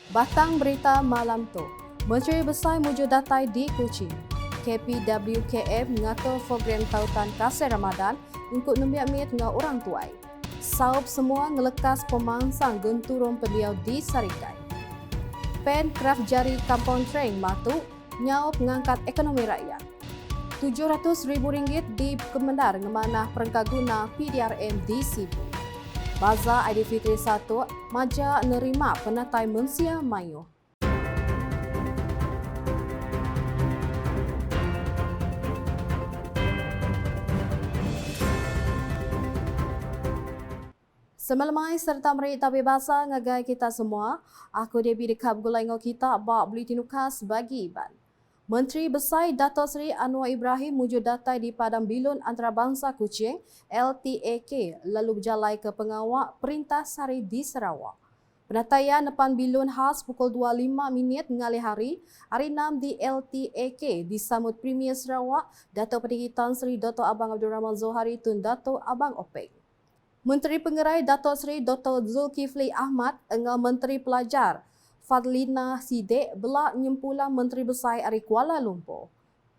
Batang berita malam tu, Menteri Besar muju datai di Kuching. KPWKM mengatur program tautan kasih Ramadan untuk nembiak dengan orang tuai. Saup semua ngelekas pemangsang genturun pendiau di Sarikai. Pen Kraft Jari Kampung Treng Matu nyau mengangkat ekonomi rakyat. RM700,000 di Kemendar ngemanah perengkaguna PDRM di Sibu. Bazar Aidilfitri 1 maja nerima penatai Mensia Mayu. Semalamai serta meri tapi bahasa ngagai kita semua, aku Debbie dekap gulai ngau kita bak beli tinukas bagi Iban. Menteri Besar Dato' Seri Anwar Ibrahim muju datai di Padang Bilun Antarabangsa Kuching LTAK lalu berjalai ke pengawak Perintah Sari di Sarawak. Penataian depan Bilun khas pukul 2.05 ngalih hari 6 di LTAK disambut Premier Sarawak Dato' Pendiri Tan Sri Dr. Abang Abdul Rahman Zohari Tun Dato' Abang Opek. Menteri Pengerai Dato' Seri Dr. Zulkifli Ahmad dengan Menteri Pelajar Fadlina Sidek belak nyempulang Menteri Besar dari Kuala Lumpur.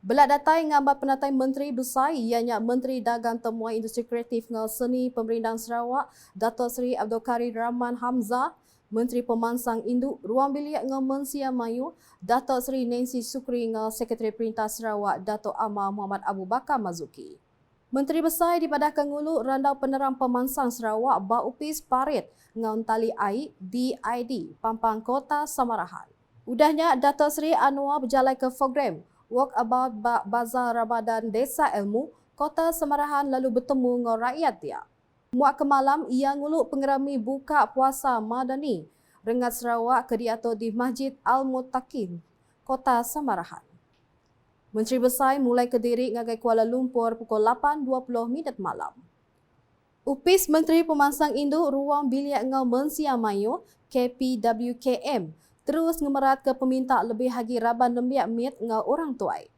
Belak datai ngambat penatai Menteri Besar ianya Menteri Dagang Temuan Industri Kreatif dengan Seni Pemerintahan Sarawak Dato' Seri Abdul Karim Rahman Hamzah, Menteri Pemansang Induk Ruang Bilik dengan Mensia Mayu Dato' Seri Nancy Sukri dengan Sekretari Perintah Sarawak Dato' Amar Muhammad Abu Bakar Mazuki. Menteri Besar dipadahkan ngulu Randau Penerang Pemansang Sarawak Baupis Parit dengan Tali Air DID Pampang Kota Samarahan. Udahnya Dato' Seri Anwar berjalan ke program Walk About Bazar Ramadan Desa Ilmu Kota Samarahan lalu bertemu dengan rakyat dia. Muak ke malam ia ngulu pengerami buka puasa Madani Rengat Sarawak ke diatur di Masjid Al-Mutakin Kota Samarahan. Menteri Besar mulai ke diri ngagai Kuala Lumpur pukul 8.20 malam. Upis Menteri Pemansang Induk Ruang Bilik ngau Mensia Mayu KPWKM terus ngemerat ke peminta lebih hagi raban lembiak mit ngau orang tuai.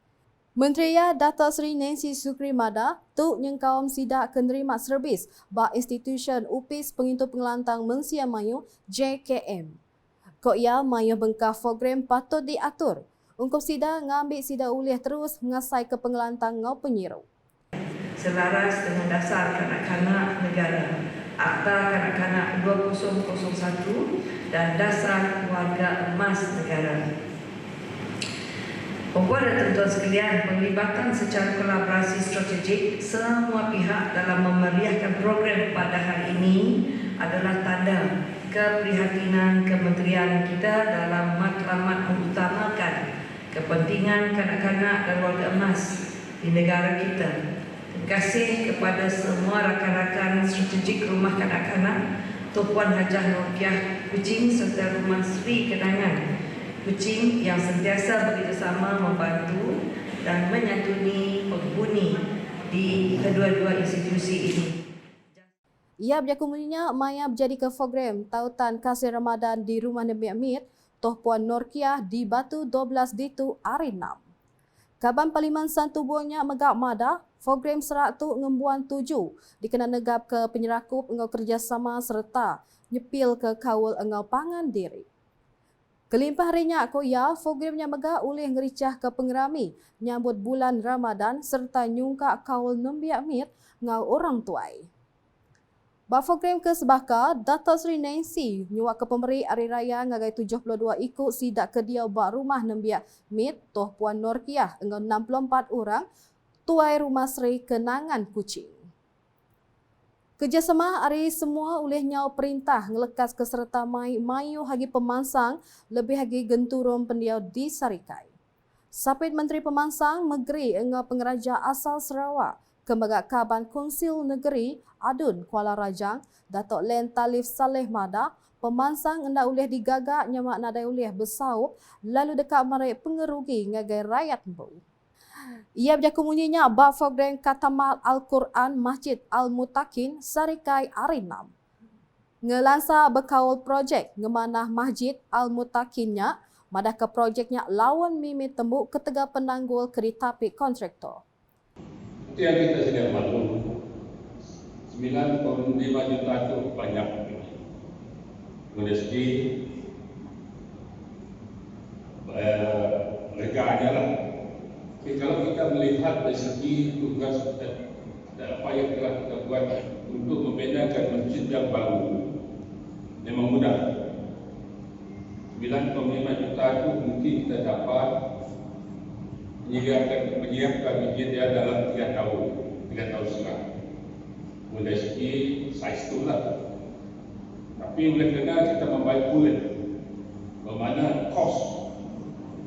Menteri ya Dato' Seri Nancy Sukri Mada tu nyengkaum sidak kenerima servis ba institusi Upis Pengintu Pengelantang Mensia Mayu JKM. Kok ya Mayu bengkah program patut diatur. Ungkup sida ngambil sida ulih terus mengasai ke pengelantang ngau penyiru. Selaras dengan dasar kanak-kanak negara, Akta Kanak-kanak 2001 dan Dasar Warga Emas Negara. Puan dan tuan sekalian, penglibatan secara kolaborasi strategik semua pihak dalam memeriahkan program pada hari ini adalah tanda keprihatinan kementerian kita dalam matlamat mengutamakan kepentingan kanak-kanak dan warga emas di negara kita. Terima kasih kepada semua rakan-rakan strategik rumah kanak-kanak Tuan Hajah Norkiah Kuching serta Rumah Sri Kenangan Kuching yang sentiasa bekerjasama membantu dan menyantuni penghuni di kedua-dua institusi ini. Ia berjakumuninya Maya berjadi ke program tautan kasih Ramadan di Rumah Nabi Amit Toh Puan Norkiah di Batu 12 Ditu Ari 6. Kaban Parlimen Santubuhnya megak mada, program serak tu ngembuan 7 dikena negap ke penyerakup engau kerjasama serta nyepil ke kawal engau pangan diri. Kelimpah harinya aku ya, programnya megak oleh ngericah ke pengerami nyambut bulan Ramadan serta nyungkak kawal nembiak mit ngau orang tuai. Program ke sebaka, Dato' Seri Nancy nyuak ke pemberi Hari Raya ngagai 72 ikut sidak kediau bak rumah nembiak mit Toh Puan Norkiah dengan 64 orang tuai Rumah Sri Kenangan Kuching. Kerjasama hari semua oleh nyau perintah ngelekas keserta mayu hagi pemansang lebih hagi genturun pendiau di Sarikai. Sapit Menteri Pemansang Negeri engau pengeraja asal Sarawak Kembagak Kaban Konsil Negeri Adun Kuala Rajang Dato' Len Talif Saleh Mada pemansang hendak ulih digagak nyamak nadai ulih bersaup lalu dekat marai pengerugi ngagai rakyat bau. Ia berjakumuninya bak program Katamal Al-Quran Masjid Al-Mutakin Sarikai Ari 6. Ngelansa berkawal projek ngemanah Masjid Al-Mutakinnya madah ke projeknya lawan mimi tembuk ketega penanggul kereta api kontraktor. Itu yang kita sedia maklum. 9,5 juta itu banyak. Dari segi leganya lah. Jadi kalau kita melihat dari segi tugas dan apa yang telah kita buat untuk membedakan masjid yang baru, memang mudah. 9,5 juta itu mungkin kita dapat menyiapkan masjid dia dalam 3 tahun setengah. Dari segi size itu lah. Tapi oleh kerana kita membayar bulan, bermakna kos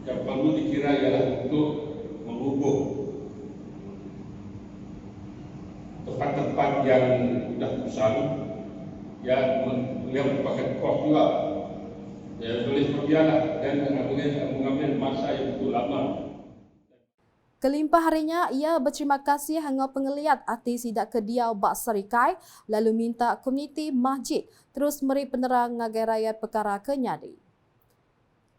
yang perlu dikira ialah untuk menghubung tempat-tempat yang sudah kusam yang merupakan kos juga. Ya, boleh berjalan dan mengambil masa yang begitu lama. Kelimpah harinya, ia berterima kasih hanga pengeliat arti sidak kediau Bak Serikai lalu minta komuniti masjid terus meri penerang ngagai rakyat perkara kenyadi.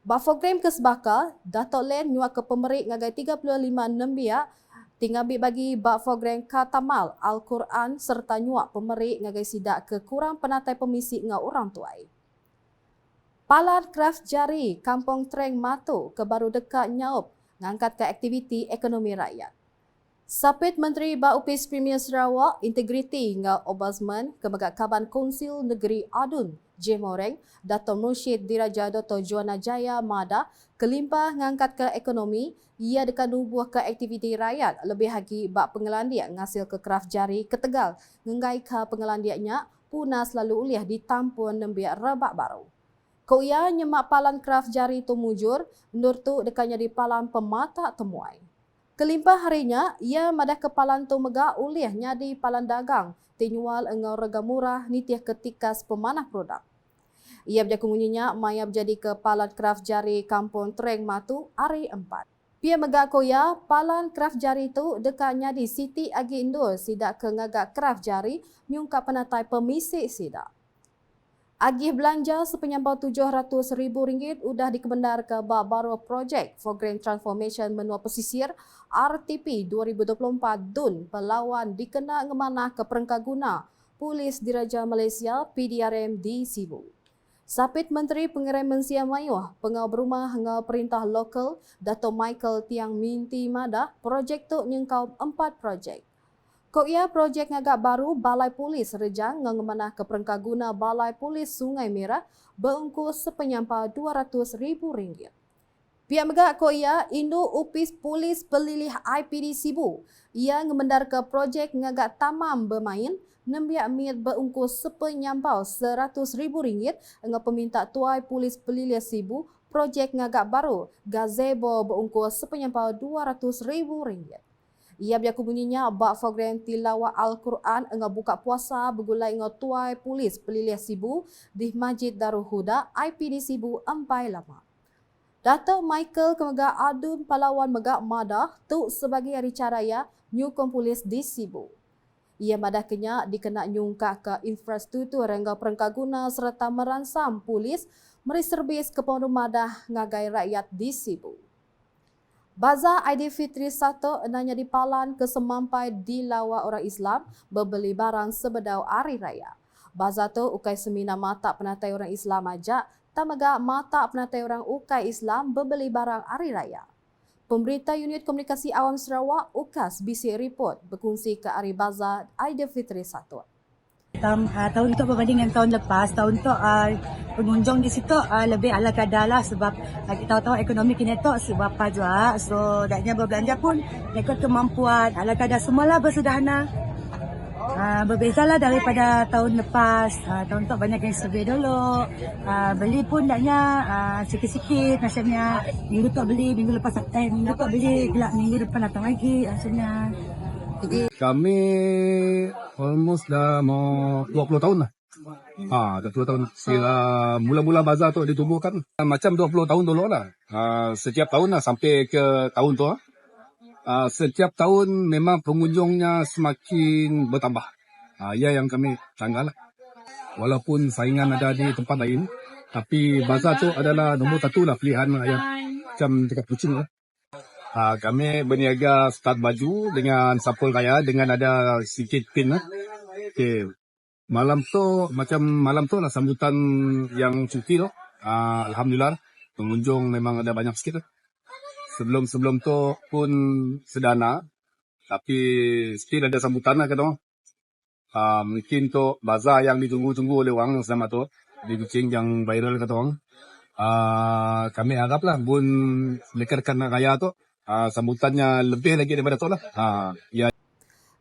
Bak program kesebaka, Datuk Len nyuak ke pemerik ngagai 35 nembiak tinggal bagi bak program Katamal Al-Quran serta nyuak pemerik ngagai sidak ke kurang penatai pemisi ngau orang tuai. Palan Kraft Jari Kampung Treng Matu ke baru dekat Nyaup ngangkat ke aktiviti ekonomi rakyat. Sapit Menteri Baupis Premier Sarawak Integriti ngau Ombudsman Kemegak Kaban Konsil Negeri Adun Jemoreng Dato' Mursyid Diraja Dr. Juana Jaya Mada kelimpah ngangkat ke ekonomi ia dekat nubuh ke aktiviti rakyat lebih lagi bak pengelandiak ngasil ke Kraft Jari ke Tegal ngengai ke pengelandiaknya punah selalu uliah ditampun nembiak rebak baru. Kau ia nyemak palan Kraft Jari tu mujur, nur tu dekatnya di palan pemata temuai. Kelimpah harinya, ia madah kepalan tu megak ulih nyadi palan dagang, tinyual engau rega murah nitiah ketikas pemanah produk. Ia berjaku munyinya maya berjadi ke palan Kraft Jari Kampung Treng Matu hari 4. Pia megak koya, palan Kraft Jari tu dekatnya di Siti Agi Indur sidak ke ngagak Kraft Jari nyungkap penatai pemisik sidak. Agih belanja sepenyampau RM700,000 udah dikebendar ke baru projek for Grand Transformation Menua Pesisir RTP 2024 DUN Pelawan dikena ngemanah ke Perengkaguna Polis Diraja Malaysia PDRM di Sibu. Sapit Menteri Pengerai Mensia Mayuh, Pengau Berumah Ngau Perintah Lokal Dato' Michael Tiang Minti Madah projek tu nyengkau 4 projek. Kok ia projek ngagak baru Balai Polis Rejang ngemanah ke Perengkaguna Balai Polis Sungai Merah berungkus sepenyampau RM200,000. Pihak megak kok ia Indo Upis Polis Pelilih IPD Sibu. Ia ngemendar ke projek ngagak tamam bermain nembiak mit berungkus sepenyampau RM100,000 dengan peminta tuai Polis Pelilih Sibu projek ngagak baru gazebo berungkus sepenyampau RM200,000. Ia berjaku bunyinya bak program tilawah Al-Quran engau buka puasa bergulai engau tuai Polis Pelilih Sibu di Masjid Darul Huda IPD Sibu empai lama. Dato' Michael Kemegak Adun Palawan Megak Madah tu sebagai hari caraya nyukong polis di Sibu. Ia madah kenya dikena nyungkak ke infrastruktur engau Perengkaguna serta meransam polis meri serbis ke Pondok Madah ngagai rakyat di Sibu. Bazar Aidilfitri 1 enanya di Palan ke semampai di lawa orang Islam berbeli barang sebedau hari raya. Bazar tu ukai semina mata penatai orang Islam ajak, tamaga mata penatai orang ukai Islam berbeli barang hari raya. Pemberita Unit Komunikasi Awam Sarawak UKAS BC Report berkongsi ke hari Bazar Aidilfitri 1. Tahun itu berbanding dengan tahun lepas, tahun itu pengunjung di situ lebih ala kadar lah sebab kita tahu ekonomi kini tu sebab apa juga. So, daknya berbelanja pun ikut kemampuan, ala kadar semualah bersederhana. Berbezalah daripada tahun lepas. Tahun itu banyak yang survey dulu. Beli pun daknya sikit-sikit macamnya. Minggu tu beli, minggu lepas minggu tu beli, gelap minggu depan datang lagi macamnya. Kami almost dah mau 20 tahun lah. Dah 20 tahun. Sila mula-mula bazar tu ditubuhkan. Macam 20 tahun dulu lah. Setiap tahun lah sampai ke tahun tu. Setiap tahun memang pengunjungnya semakin bertambah. Ya yang kami tanggal lah. Walaupun saingan ada di tempat lain. Tapi bazar tu adalah nombor 1 lah pilihan yang macam dekat Kuching lah. Kami berniaga start baju dengan sapul raya dengan ada sikit pin lah. Okay. Malam tu lah sambutan yang cuti tu. Alhamdulillah pengunjung memang ada banyak sikit lah. Sebelum tu pun sedana, tapi still ada sambutan lah kata orang. Mungkin tu bazar yang ditunggu-tunggu oleh orang selama tu, di Kuching yang viral kata orang. Kami haraplah bun rekan raya tu sambutannya lebih lagi daripada tu lah. Ya.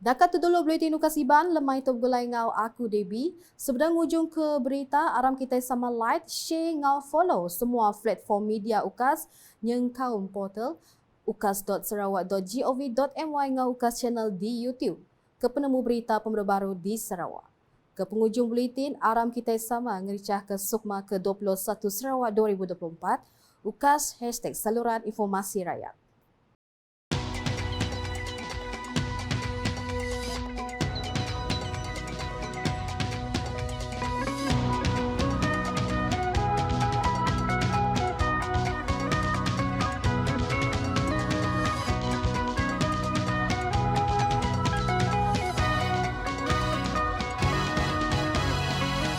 Dakat tu dulu Bulletin Nukasiban, lemai tu gulai ngau aku Debbie. Sebelum ujung ke berita, aram kita sama like, share, ngau follow semua platform media UKAS yang kaum portal ukas.sarawak.gov.my ngau UKAS channel di YouTube. Ke penemu berita pemerintah baru di Sarawak. Ke penghujung Bulletin, aram kita sama ngericah ke Sukma ke-21 Sarawak 2024, UKAS #Saluran Informasi Rakyat.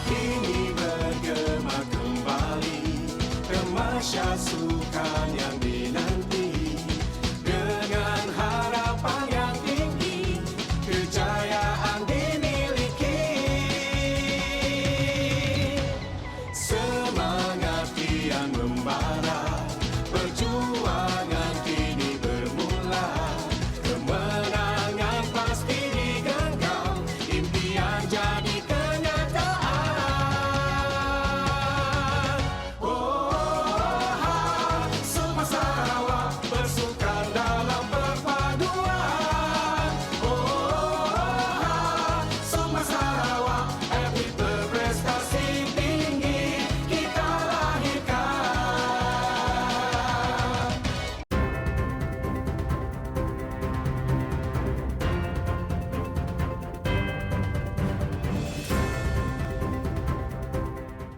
Ini bergema kembali ke masa